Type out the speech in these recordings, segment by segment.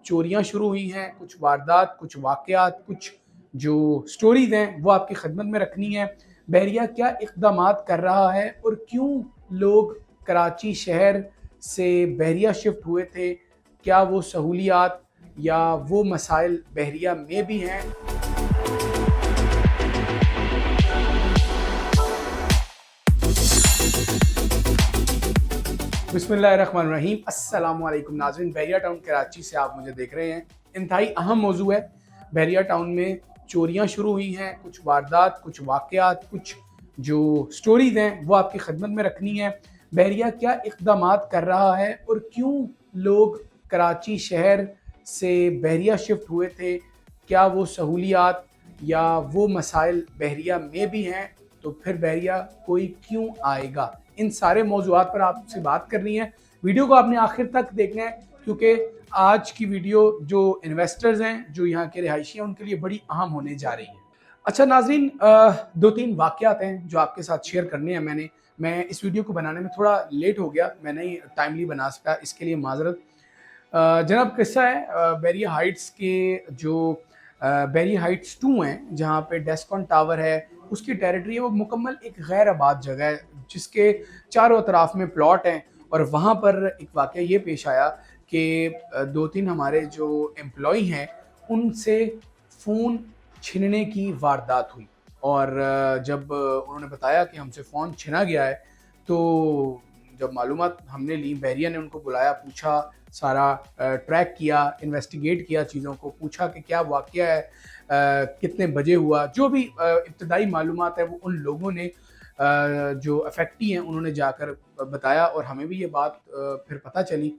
چوریاں شروع ہوئی ہیں، کچھ واردات، کچھ واقعات، کچھ جو سٹوریز ہیں وہ آپ کی خدمت میں رکھنی ہے۔ بحریہ کیا اقدامات کر رہا ہے اور کیوں لوگ کراچی شہر سے بحریہ شفٹ ہوئے تھے، کیا وہ سہولیات یا وہ مسائل بحریہ میں بھی ہیں۔ بسم اللہ الرحمن الرحیم۔ السلام علیکم ناظرین، بحریہ ٹاؤن کراچی سے آپ مجھے دیکھ رہے ہیں۔ انتہائی اہم موضوع ہے، بحریہ ٹاؤن میں چوریاں شروع ہوئی ہیں، کچھ واردات، کچھ واقعات، کچھ جو سٹوریز ہیں وہ آپ کی خدمت میں رکھنی ہے۔ بحریہ کیا اقدامات کر رہا ہے اور کیوں لوگ کراچی شہر سے بحریہ شفٹ ہوئے تھے، کیا وہ سہولیات یا وہ مسائل بحریہ میں بھی ہیں، تو پھر بحریہ کوئی کیوں آئے گا۔ ان سارے موضوعات پر آپ سے بات کرنی ہے۔ ویڈیو کو آپ نے آخر تک دیکھنا ہے کیونکہ آج کی ویڈیو جو انویسٹرز ہیں، جو یہاں کے رہائشی ہیں، ان کے لیے بڑی اہم ہونے جا رہی ہے۔ اچھا ناظرین، دو تین واقعات ہیں جو آپ کے ساتھ شیئر کرنے ہیں۔ میں اس ویڈیو کو بنانے میں تھوڑا لیٹ ہو گیا، میں نہیں ٹائملی بنا سکا، اس کے لیے معذرت۔ جناب قصہ ہے بحریہ ہائٹس کے، جو بحریہ ہائٹس 2 ہیں جہاں پہ ڈیسکون ٹاور ہے، اس کی ٹیریٹری ہے، وہ مکمل ایک غیر آباد جگہ ہے جس کے چاروں اطراف میں پلاٹ ہیں۔ اور وہاں پر ایک واقعہ یہ پیش آیا کہ دو تین ہمارے جو امپلائی ہیں ان سے فون چھننے کی واردات ہوئی، اور جب انہوں نے بتایا کہ ہم سے فون چھنا گیا ہے، تو جب معلومات ہم نے لی، بحریہ نے ان کو بلایا، پوچھا، سارا ٹریک کیا، انویسٹیگیٹ کیا، چیزوں کو پوچھا کہ کیا واقعہ ہے، کتنے بجے ہوا، جو بھی ابتدائی معلومات ہے وہ ان لوگوں نے جو افیکٹی ہیں انہوں نے جا کر بتایا، اور ہمیں بھی یہ بات پھر پتہ چلی۔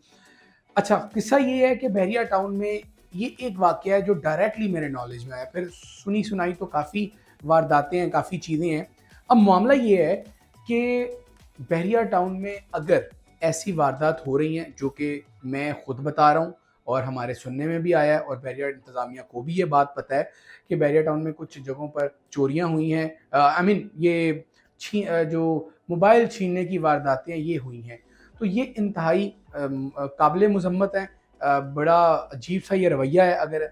اچھا قصہ یہ ہے کہ بحریہ ٹاؤن میں یہ ایک واقعہ ہے جو ڈائریکٹلی میرے نالج میں آیا، پھر سنی سنائی تو کافی وارداتیں ہیں، کافی چیزیں ہیں۔ اب معاملہ یہ ہے کہ بحریہ ٹاؤن میں اگر ایسی واردات ہو رہی ہیں جو کہ میں خود بتا رہا ہوں اور ہمارے سننے میں بھی آیا ہے، اور بحریہ انتظامیہ کو بھی یہ بات پتہ ہے کہ بحریہ ٹاؤن میں کچھ جگہوں پر چوریاں ہوئی ہیں، یہ جو موبائل چھیننے کی وارداتیں یہ ہوئی ہیں، تو یہ انتہائی قابل مذمت ہیں۔ بڑا عجیب سا یہ رویہ ہے اگر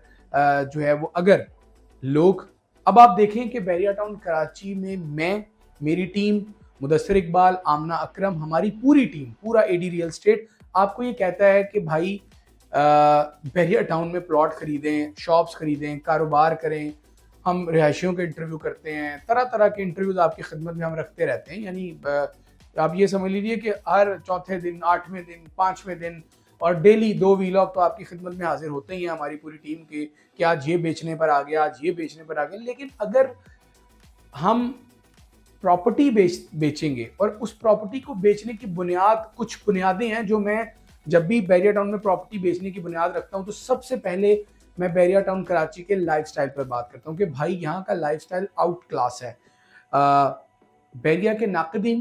جو ہے وہ اگر لوگ، اب آپ دیکھیں کہ بحریہ ٹاؤن کراچی میں میری ٹیم، مدثر اقبال، آمنہ اکرم، ہماری پوری ٹیم، پورا اے ڈی ریئل اسٹیٹ آپ کو یہ کہتا ہے کہ بھائی بحریہ ٹاؤن میں پلاٹ خریدیں، شاپس خریدیں، کاروبار کریں۔ ہم رہائشیوں کے انٹرویو کرتے ہیں، طرح طرح کے انٹرویوز آپ کی خدمت میں ہم رکھتے رہتے ہیں، یعنی آپ یہ سمجھ لیجیے کہ ہر چوتھے دن، 8ویں دن، 5ویں دن، اور ڈیلی 2 ویلاگ تو آپ کی خدمت میں حاضر ہوتے ہی ہیں ہماری پوری ٹیم کے، کہ آج یہ بیچنے پر آ گیا، آج یہ بیچنے پر آ گیا۔ لیکن اگر ہم پراپرٹی بیچیں گے، اور اس پراپرٹی کو بیچنے کی کچھ بنیادیں ہیں جو میں جب بھی بحریہ ٹاؤن میں پراپرٹی بیچنے کی بنیاد رکھتا ہوں تو سب سے پہلے میں بحریہ ٹاؤن کراچی کے لائف سٹائل پر بات کرتا ہوں کہ بھائی یہاں کا لائف سٹائل آؤٹ کلاس ہے۔ بحریہ کے ناقدین،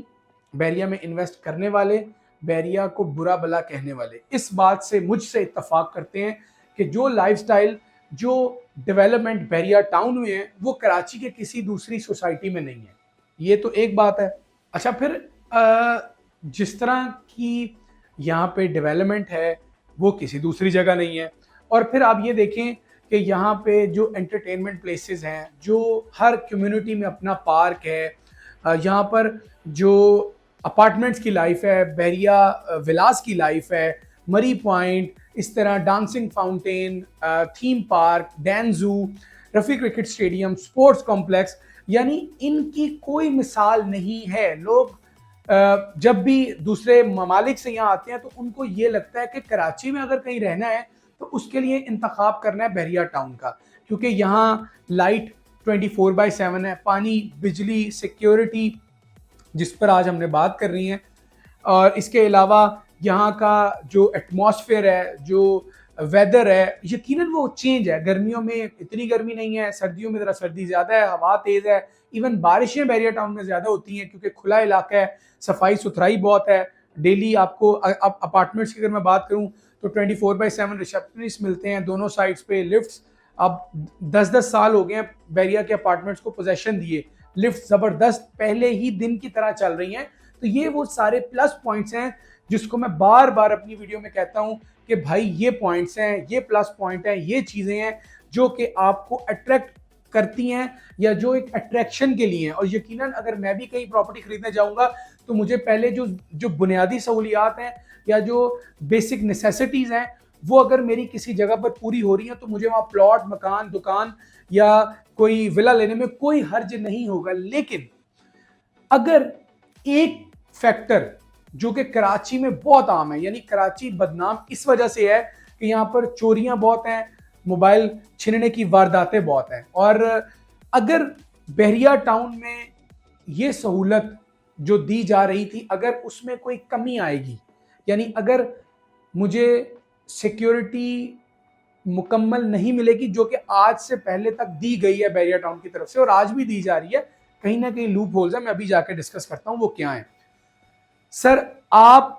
بحریہ میں انویسٹ کرنے والے، بحریہ کو برا بلا کہنے والے اس بات سے مجھ سے اتفاق کرتے ہیں کہ جو لائف سٹائل، جو ڈیولپمنٹ بحریہ ٹاؤن میں ہے وہ کراچی کے کسی دوسری سوسائٹی میں نہیں ہے۔ یہ تو ایک بات ہے۔ اچھا پھر جس طرح کی یہاں پہ ڈیولپمنٹ ہے وہ کسی دوسری جگہ نہیں ہے۔ اور پھر آپ یہ دیکھیں کہ یہاں پہ جو انٹرٹینمنٹ پلیسز ہیں، جو ہر کمیونٹی میں اپنا پارک ہے، یہاں پر جو اپارٹمنٹس کی لائف ہے، بحریہ ولاز کی لائف ہے، مری پوائنٹ، اس طرح ڈانسنگ فاؤنٹین، تھیم پارک، ڈین zoo, Rafi cricket stadium, sports complex, یعنی ان کی کوئی مثال نہیں ہے۔ لوگ جب بھی دوسرے ممالک سے یہاں آتے ہیں تو ان کو یہ لگتا ہے کہ کراچی میں اگر کہیں رہنا ہے تو اس کے لیے انتخاب کرنا ہے بحریہ ٹاؤن کا، کیونکہ یہاں لائٹ 24/7 ہے، پانی، بجلی، سیکیورٹی جس پر آج ہم نے بات کر رہی ہیں، اور اس کے علاوہ یہاں کا جو ایٹماسفیئر ہے، جو ویدر ہے، یقیناً وہ چینج ہے۔ گرمیوں میں اتنی گرمی نہیں ہے، سردیوں میں ذرا سردی زیادہ ہے، ہوا تیز ہے، ایون بارشیں بحریہ ٹاؤن میں زیادہ ہوتی ہیں کیونکہ کھلا علاقہ ہے، صفائی ستھرائی بہت ہے۔ ڈیلی آپ کو اپارٹمنٹس کی اگر میں بات کروں تو 24/7 ریسیپشنسٹ ملتے ہیں دونوں سائڈس پہ، لفٹس اب 10 سال ہو گئے ہیں بحریہ کے اپارٹمنٹس کو پوزیشن دیے، لفٹ زبردست پہلے ہی دن کی طرح چل رہی ہیں۔ تو یہ وہ سارے پلس پوائنٹس ہیں جس کو میں بار بار اپنی ویڈیو میں کہتا ہوں کہ بھائی یہ پوائنٹس ہیں، یہ پلس پوائنٹ ہیں، یہ چیزیں ہیں جو کہ آپ کو اٹریکٹ کرتی ہیں یا جو ایک اٹریکشن کے لیے ہیں. اور یقیناً اگر میں بھی کہیں پراپرٹی خریدنے جاؤں گا تو مجھے پہلے جو بنیادی سہولیات ہیں یا جو بیسک نیسیسٹیز ہیں وہ اگر میری کسی جگہ پر پوری ہو رہی ہیں تو مجھے وہاں پلاٹ، مکان، دکان یا کوئی ولا لینے میں کوئی حرج نہیں ہوگا. لیکن اگر ایک فیکٹر جو کہ کراچی میں بہت عام ہے، یعنی کراچی بدنام اس وجہ سے ہے کہ یہاں پر چوریاں بہت ہیں، موبائل چھیننے کی وارداتیں بہت ہیں، اور اگر بحریہ ٹاؤن میں یہ سہولت جو دی جا رہی تھی اگر اس میں کوئی کمی آئے گی، یعنی اگر مجھے سیکیورٹی مکمل نہیں ملے گی جو کہ آج سے پہلے تک دی گئی ہے بحریہ ٹاؤن کی طرف سے اور آج بھی دی جا رہی ہے، کہیں نہ کہیں لوپ ہولز ہیں، میں ابھی جا کے ڈسکس کرتا ہوں وہ کیا ہیں. سر آپ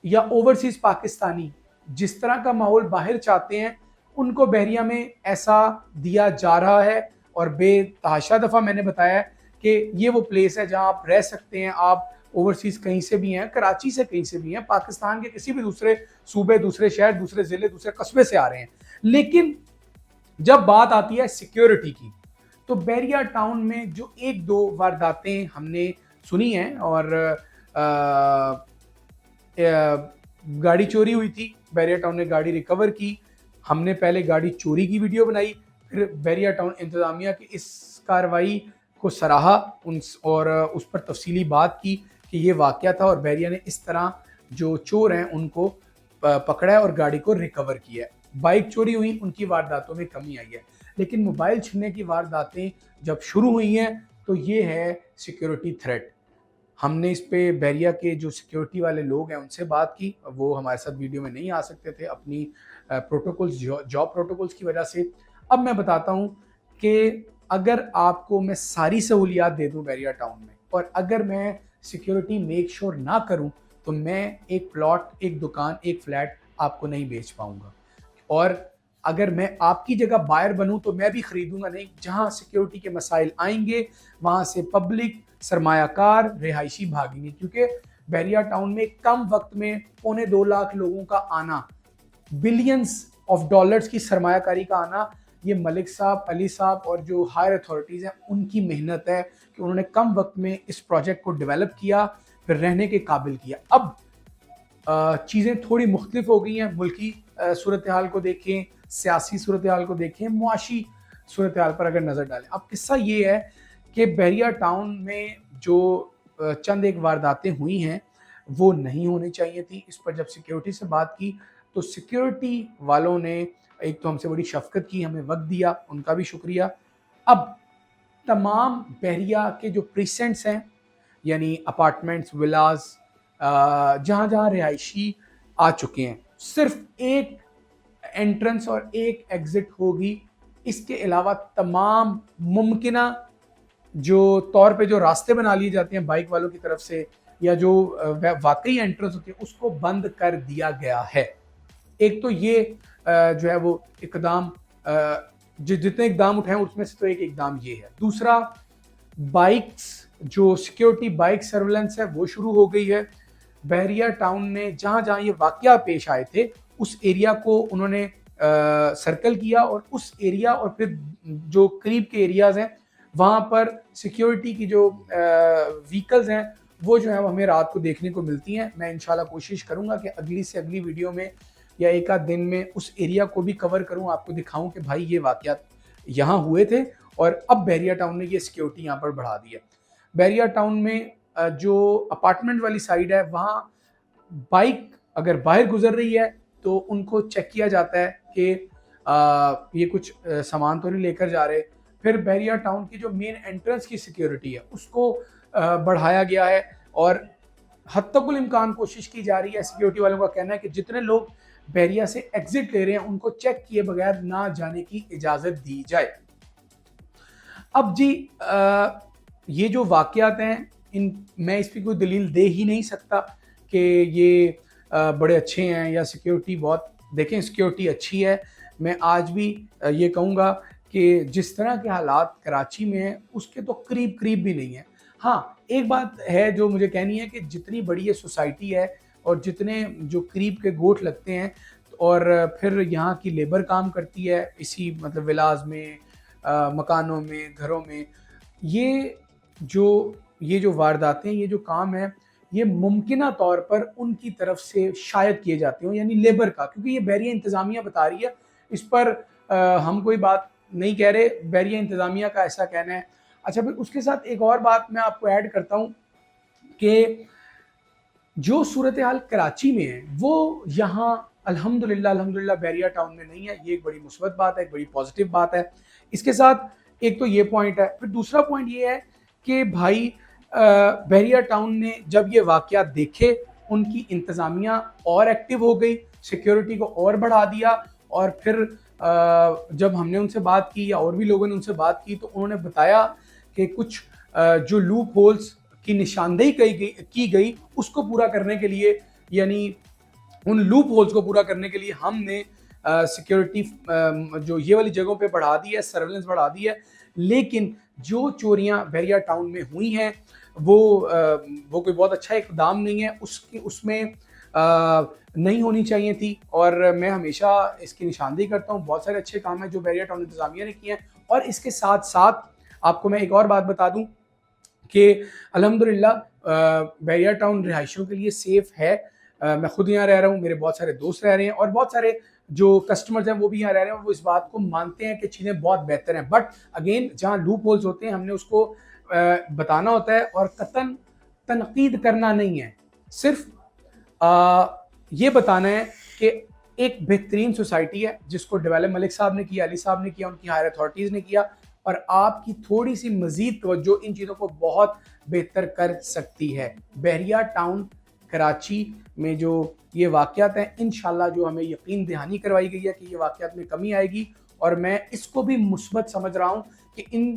یا اوورسیز پاکستانی جس طرح کا ماحول باہر چاہتے ہیں ان کو بحریہ میں ایسا دیا جا رہا ہے، اور بے تحاشا دفعہ میں نے بتایا کہ یہ وہ پلیس ہے جہاں آپ رہ سکتے ہیں. آپ اوورسیز کہیں سے بھی ہیں، کراچی سے کہیں سے بھی ہیں، پاکستان کے کسی بھی دوسرے صوبے، دوسرے شہر، دوسرے ضلع، دوسرے قصبے سے آ رہے ہیں، لیکن جب بات آتی ہے سیکیورٹی کی تو بحریہ ٹاؤن میں جو ایک دو وارداتیں ہم نے سنی ہیں، اور گاڑی چوری ہوئی تھی، بحریہ ٹاؤن نے گاڑی ریکور کی، ہم نے پہلے گاڑی چوری کی ویڈیو بنائی، پھر بحریہ ٹاؤن انتظامیہ کی اس کارروائی کو سراہا اور اس پر تفصیلی بات کی کہ یہ واقعہ تھا اور بحریہ نے اس طرح جو چور ہیں ان کو پکڑا ہے اور گاڑی کو ریکور کیا ہے. بائک چوری ہوئی، ان کی وارداتوں میں کمی آئی ہے، لیکن موبائل چھیننے کی وارداتیں جب شروع ہوئی ہیں تو یہ ہے سیکیورٹی تھریٹ. ہم نے اس پہ بحریہ کے جو سیکیورٹی والے لوگ ہیں ان سے بات کی، وہ ہمارے ساتھ ویڈیو میں نہیں آ سکتے تھے اپنی پروٹوکولز، جاب پروٹوکولز کی وجہ سے. اب میں بتاتا ہوں کہ اگر آپ کو میں ساری سہولیات دے دوں بحریہ ٹاؤن میں اور اگر میں سیکیورٹی میک شور نہ کروں تو میں ایک پلاٹ، ایک دکان، ایک فلیٹ آپ کو نہیں بیچ پاؤں گا. اور اگر میں آپ کی جگہ بائر بنوں تو میں بھی خریدوں گا نہیں. جہاں سیکیورٹی کے مسائل آئیں گے وہاں سے پبلک، سرمایہ کار، رہائشی بھاگیں گے، کیونکہ بحریہ ٹاؤن میں کم وقت میں 1.25 لاکھ لوگوں کا آنا، بلینز آف ڈالرز کی سرمایہ کاری کا آنا، یہ ملک صاحب، علی صاحب اور جو ہائر اتھارٹیز ہیں ان کی محنت ہے کہ انہوں نے کم وقت میں اس پروجیکٹ کو ڈیولپ کیا، پھر رہنے کے قابل کیا. اب چیزیں تھوڑی مختلف ہو گئی ہیں، ملکی صورتحال کو دیکھیں، سیاسی صورتحال کو دیکھیں، معاشی صورتحال پر اگر نظر ڈالیں. اب قصہ یہ ہے کہ بحریہ ٹاؤن میں جو چند ایک وارداتیں ہوئی ہیں وہ نہیں ہونی چاہیے تھی. اس پر جب سیکیورٹی سے بات کی تو سیکیورٹی والوں نے ایک تو ہم سے بڑی شفقت کی، ہمیں وقت دیا، ان کا بھی شکریہ. اب تمام بحریہ کے جو پریسنٹس ہیں، یعنی اپارٹمنٹس، ولاز، جہاں جہاں رہائشی آ چکے ہیں، صرف ایک انٹرنس اور ایک ایگزٹ ہوگی. اس کے علاوہ تمام ممکنہ جو طور پہ جو راستے بنا لیے جاتے ہیں بائک والوں کی طرف سے یا جو واقعی انٹرنس ہوتی ہے اس کو بند کر دیا گیا ہے. ایک تو یہ جو ہے وہ اقدام، جتنے اقدام اٹھائیں اس میں سے تو ایک اقدام یہ ہے. دوسرا، بائکس جو سیکیورٹی بائک سرویلنس ہے وہ شروع ہو گئی ہے. بحریہ ٹاؤن نے جہاں جہاں یہ واقعہ پیش آئے تھے اس ایریا کو انہوں نے سرکل کیا اور اس ایریا اور پھر جو قریب کے ایریاز ہیں وہاں پر سیکیورٹی کی جو ویکلز ہیں وہ جو ہے ہمیں رات کو دیکھنے کو ملتی ہیں. میں انشاءاللہ کوشش کروں گا کہ اگلی سے اگلی ویڈیو میں یا ایک آدھ دن میں اس ایریا کو بھی کور کروں، آپ کو دکھاؤں کہ بھائی یہ واقعات یہاں ہوئے تھے اور اب بحریہ ٹاؤن نے یہ سیکیورٹی یہاں پر بڑھا دی ہے. بحریہ ٹاؤن میں جو اپارٹمنٹ والی سائڈ ہے وہاں بائک اگر باہر گزر رہی ہے تو ان کو چیک کیا جاتا ہے کہ یہ کچھ سامان تو نہیں لے کر جا رہے. پھر بحریہ ٹاؤن کی جو مین انٹرنس کی سیکیورٹی ہے اس کو بڑھایا گیا ہے اور حد تک الامکان کوشش کی جا رہی ہے. سیکیورٹی والوں کا کہنا ہے کہ جتنے لوگ بحریہ سے ایگزٹ لے رہے ہیں ان کو چیک کیے بغیر نہ جانے کی اجازت دی جائے. اب جی یہ جو واقعات ہیں میں اس پہ کوئی دلیل دے ہی نہیں سکتا کہ یہ بڑے اچھے ہیں یا سیکیورٹی بہت، دیکھیں سیکیورٹی اچھی ہے. میں آج بھی یہ کہوں گا کہ جس طرح کے حالات کراچی میں ہیں اس کے تو قریب بھی نہیں ہیں. ہاں ایک بات ہے جو مجھے کہنی ہے کہ جتنی بڑی یہ سوسائٹی ہے اور جتنے جو قریب کے گوٹھ لگتے ہیں اور پھر یہاں کی لیبر کام کرتی ہے اسی مطلب ولاز میں، مکانوں میں، گھروں میں، یہ جو وارداتیں، یہ جو کام ہے، یہ ممکنہ طور پر ان کی طرف سے شاید کیے جاتے ہوں، یعنی لیبر کا، کیونکہ یہ بحریہ انتظامیہ بتا رہی ہے، اس پر ہم کوئی بات نہیں کہہ رہے، بحریہ انتظامیہ کا ایسا کہنا ہے۔ اچھا پھر اس کے ساتھ ایک اور بات میں آپ کو ایڈ کرتا ہوں کہ جو صورتحال کراچی میں ہے وہ یہاں الحمدللہ بحریہ ٹاؤن میں نہیں ہے، یہ ایک بڑی مثبت بات ہے، ایک بڑی پازیٹیو بات ہے۔ اس کے ساتھ ایک تو یہ پوائنٹ ہے، پھر دوسرا پوائنٹ یہ ہے کہ بھائی بحریہ ٹاؤن نے جب یہ واقعات دیکھے، ان کی انتظامیہ اور ایکٹیو ہو گئی، سیکیورٹی کو اور بڑھا دیا، اور پھر جب ہم نے ان سے بات کی یا اور بھی لوگوں نے ان سے بات کی تو انہوں نے بتایا کہ کچھ جو لوپ ہولز کی نشاندہی کی گئی اس کو پورا کرنے کے لیے، یعنی ان لوپ ہولز کو پورا کرنے کے لیے ہم نے سیکیورٹی جو یہ والی جگہوں پہ بڑھا دی ہے، سرویلنس بڑھا دی ہے، لیکن جو چوریاں بحریہ ٹاؤن میں ہوئی ہیں وہ کوئی بہت اچھا اقدام نہیں ہے، اس میں نہیں ہونی چاہیے تھی، اور میں ہمیشہ اس کی نشاندہی کرتا ہوں، بہت سارے اچھے کام ہیں جو بحریہ ٹاؤن انتظامیہ نے کیے ہیں۔ اور اس کے ساتھ ساتھ آپ کو میں ایک اور بات بتا دوں کہ الحمدللہ بحریہ ٹاؤن رہائشیوں کے لیے سیف ہے، میں خود یہاں رہ رہا ہوں، میرے بہت سارے دوست رہ رہے ہیں، اور بہت سارے جو کسٹمرز ہیں وہ بھی یہاں رہ رہے ہیں، وہ اس بات کو مانتے ہیں کہ چیزیں بہت بہتر ہیں، بٹ اگین جہاں لوپ ہولز ہوتے ہیں ہم نے اس کو بتانا ہوتا ہے، اور قطعاً تنقید کرنا نہیں ہے، صرف یہ بتانا ہے کہ ایک بہترین سوسائٹی ہے جس کو ڈیولپ ملک صاحب نے کیا، علی صاحب نے کیا، ان کی ہائر اتھارٹیز نے کیا، اور آپ کی تھوڑی سی مزید توجہ ان چیزوں کو بہت بہتر کر سکتی ہے۔ بحریہ ٹاؤن کراچی میں جو یہ واقعات ہیں، انشاءاللہ جو ہمیں یقین دہانی کروائی گئی ہے کہ یہ واقعات میں کمی آئے گی، اور میں اس کو بھی مثبت سمجھ رہا ہوں کہ ان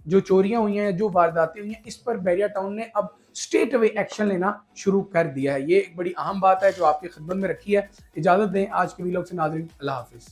جو چوریاں ہوئی ہیں، جو وارداتیں ہوئی ہیں، اس پر بحریہ ٹاؤن نے اب اسٹریٹ اوے ایکشن لینا شروع کر دیا ہے۔ یہ ایک بڑی اہم بات ہے جو آپ کی خدمت میں رکھی ہے۔ اجازت دیں آج کے ویلاگ سے ناظرین، اللہ حافظ۔